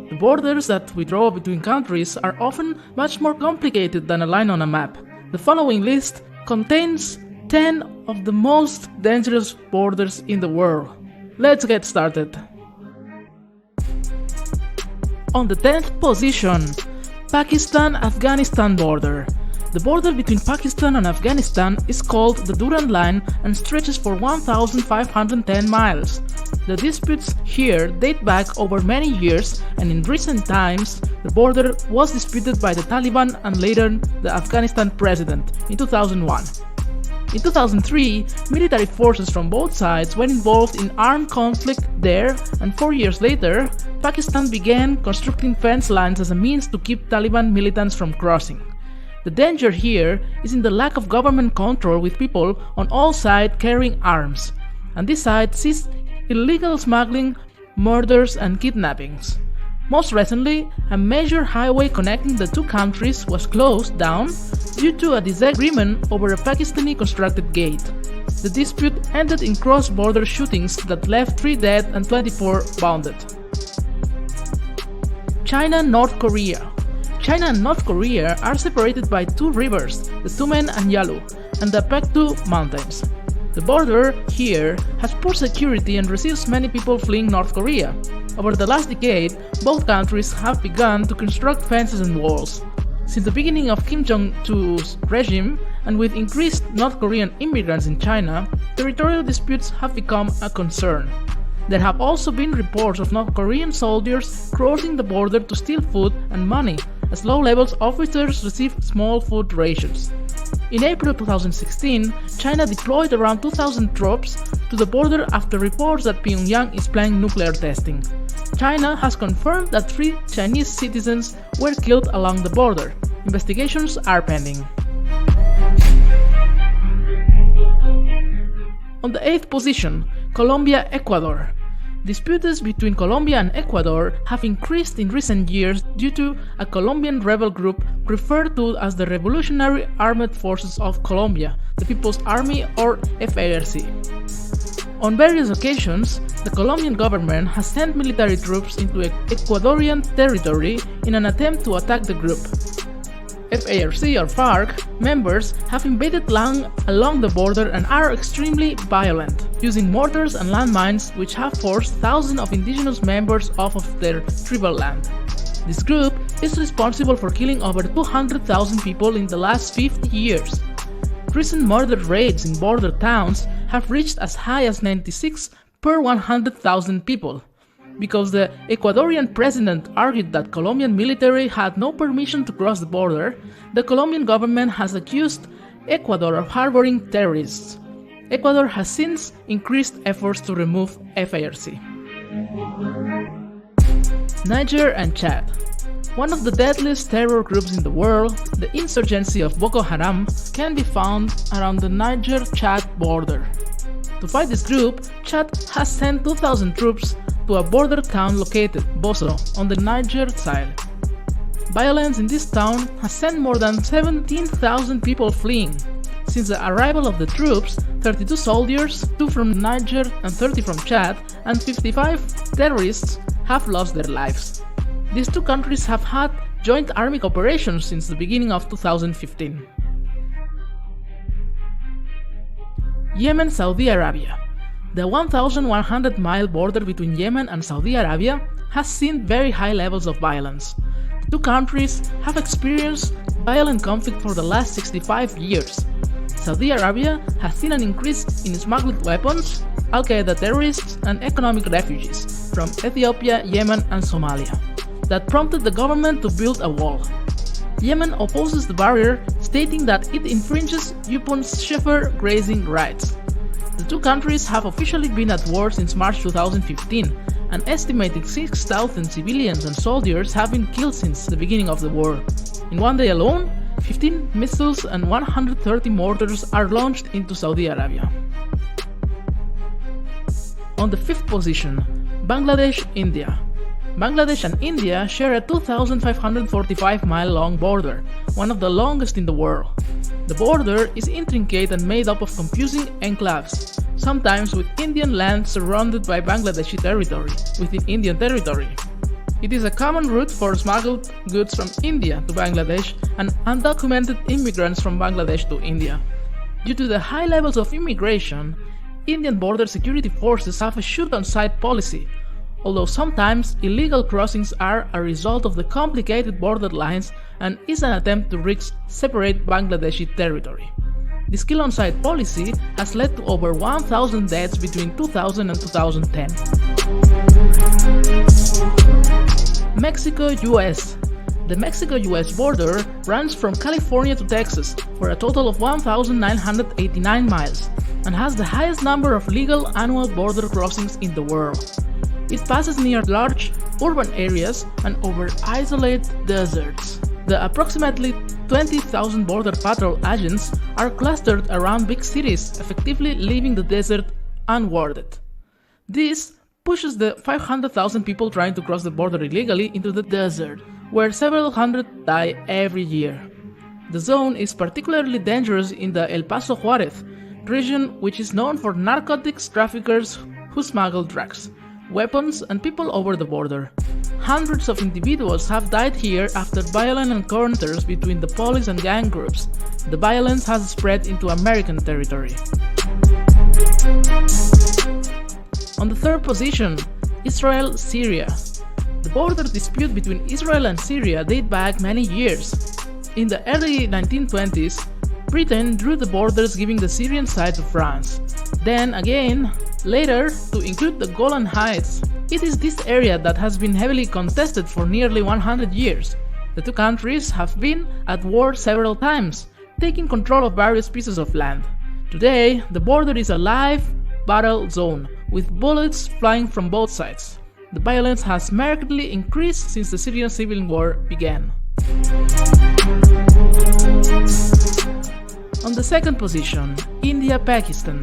The borders that we draw between countries are often much more complicated than a line on a map. The following list contains 10 of the most dangerous borders in the world. Let's get started. On the 10th position, Pakistan-Afghanistan border. The border between Pakistan and Afghanistan is called the Durand Line and stretches for 1,510 miles. The disputes here date back over many years, and in recent times, the border was disputed by the Taliban and later the Afghanistan president in 2001. In 2003, military forces from both sides were involved in armed conflict there, and 4 years later, Pakistan began constructing fence lines as a means to keep Taliban militants from crossing. The danger here is in the lack of government control, with people on all sides carrying arms, and this side sees illegal smuggling, murders and kidnappings. Most recently, a major highway connecting the two countries was closed down due to a disagreement over a Pakistani constructed gate. The dispute ended in cross-border shootings that left 3 dead and 24 wounded. China-North Korea. China and North Korea are separated by 2 rivers, the Tumen and Yalu, and the Paektu Mountains. The border here has poor security and receives many people fleeing North Korea. Over the last decade, both countries have begun to construct fences and walls. Since the beginning of Kim Jong-un's regime, and with increased North Korean immigrants in China, territorial disputes have become a concern. There have also been reports of North Korean soldiers crossing the border to steal food and money, as low-level officers receive small food rations. In April 2016, China deployed around 2,000 troops to the border after reports that Pyongyang is planning nuclear testing. China has confirmed that 3 Chinese citizens were killed along the border. Investigations are pending. On the 8th position, Colombia-Ecuador. Disputes between Colombia and Ecuador have increased in recent years due to a Colombian rebel group referred to as the Revolutionary Armed Forces of Colombia, the People's Army or FARC. On various occasions, the Colombian government has sent military troops into Ecuadorian territory in an attempt to attack the group. FARC or FARC members have invaded land along the border and are extremely violent, using mortars and landmines which have forced thousands of indigenous members off of their tribal land. This group is responsible for killing over 200,000 people in the last 50 years. Recent murder rates in border towns have reached as high as 96 per 100,000 people. Because the Ecuadorian president argued that Colombian military had no permission to cross the border, the Colombian government has accused Ecuador of harboring terrorists. Ecuador has since increased efforts to remove FARC. Niger and Chad. One of the deadliest terror groups in the world, the insurgency of Boko Haram, can be found around the Niger-Chad border. To fight this group, Chad has sent 2,000 troops to a border town located, Boso, on the Niger side. Violence in this town has sent more than 17,000 people fleeing. Since the arrival of the troops, 32 soldiers, 2 from Niger and 30 from Chad, and 55 terrorists have lost their lives. These 2 countries have had joint army operations since the beginning of 2015. Yemen-Saudi Arabia. The 1,100-mile border between Yemen and Saudi Arabia has seen very high levels of violence. The 2 countries have experienced violent conflict for the last 65 years. Saudi Arabia has seen an increase in smuggled weapons, Al-Qaeda terrorists, and economic refugees from Ethiopia, Yemen, and Somalia that prompted the government to build a wall. Yemen opposes the barrier, stating that it infringes Yupon's shepherd grazing rights. The 2 countries have officially been at war since March 2015, and estimated 6,000 civilians and soldiers have been killed since the beginning of the war. In one day alone, 15 missiles and 130 mortars are launched into Saudi Arabia. On the 5th position, Bangladesh-India. Bangladesh and India share a 2,545-mile-long border, one of the longest in the world. The border is intricate and made up of confusing enclaves. sometimes with Indian land surrounded by Bangladeshi territory, within Indian territory. It is a common route for smuggled goods from India to Bangladesh and undocumented immigrants from Bangladesh to India. Due to the high levels of immigration, Indian border security forces have a shoot-on-sight policy, although sometimes illegal crossings are a result of the complicated border lines and is an attempt to separate Bangladeshi territory. This kill-on-sight policy has led to over 1,000 deaths between 2000 and 2010. Mexico-US. The Mexico-US border runs from California to Texas for a total of 1,989 miles and has the highest number of legal annual border crossings in the world. It passes near large urban areas and over isolated deserts. The approximately 20,000 border patrol agents are clustered around big cities, effectively leaving the desert unwarded. This pushes the 500,000 people trying to cross the border illegally into the desert, where several hundred die every year. The zone is particularly dangerous in the El Paso Juarez region, which is known for narcotics traffickers who smuggle drugs, weapons, and people over the border. Hundreds of individuals have died here after violent encounters between the police and gang groups. The violence has spread into American territory. On the third position, Israel-Syria. The border dispute between Israel and Syria dates back many years. In the early 1920s, Britain drew the borders, giving the Syrian side to France. Then again, later, to include the Golan Heights. It is this area that has been heavily contested for nearly 100 years. The two countries have been at war several times, taking control of various pieces of land. Today, the border is a live battle zone, with bullets flying from both sides. The violence has markedly increased since the Syrian civil war began. On the second position, India-Pakistan.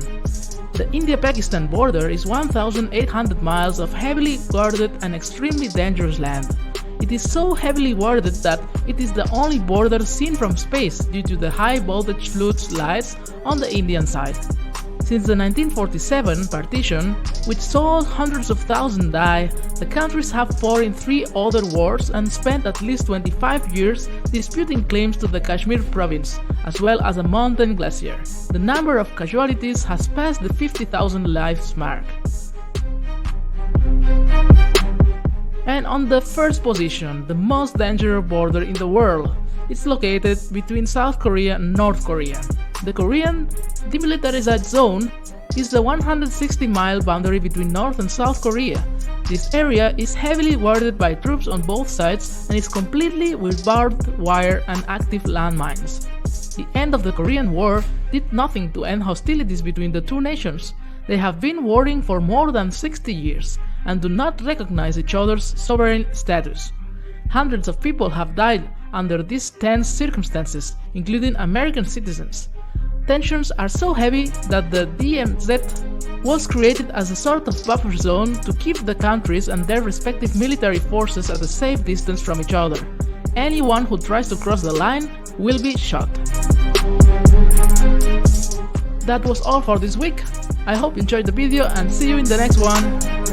The India-Pakistan border is 1,800 miles of heavily guarded and extremely dangerous land. It is so heavily guarded that it is the only border seen from space due to the high voltage flood lights on the Indian side. Since the 1947 partition, which saw hundreds of thousands die, the countries have fought in 3 other wars and spent at least 25 years disputing claims to the Kashmir province, as well as a mountain glacier. The number of casualties has passed the 50,000 lives mark. And on the first position, the most dangerous border in the world, it's located between South Korea and North Korea. The Korean Demilitarized Zone is the 160-mile boundary between North and South Korea. This area is heavily guarded by troops on both sides and is completely with barbed wire and active landmines. The end of the Korean War did nothing to end hostilities between the two nations. They have been warring for more than 60 years and do not recognize each other's sovereign status. Hundreds of people have died under these tense circumstances, including American citizens. Tensions are so heavy that the DMZ was created as a sort of buffer zone to keep the countries and their respective military forces at a safe distance from each other. Anyone who tries to cross the line will be shot. That was all for this week. I hope you enjoyed the video and see you in the next one.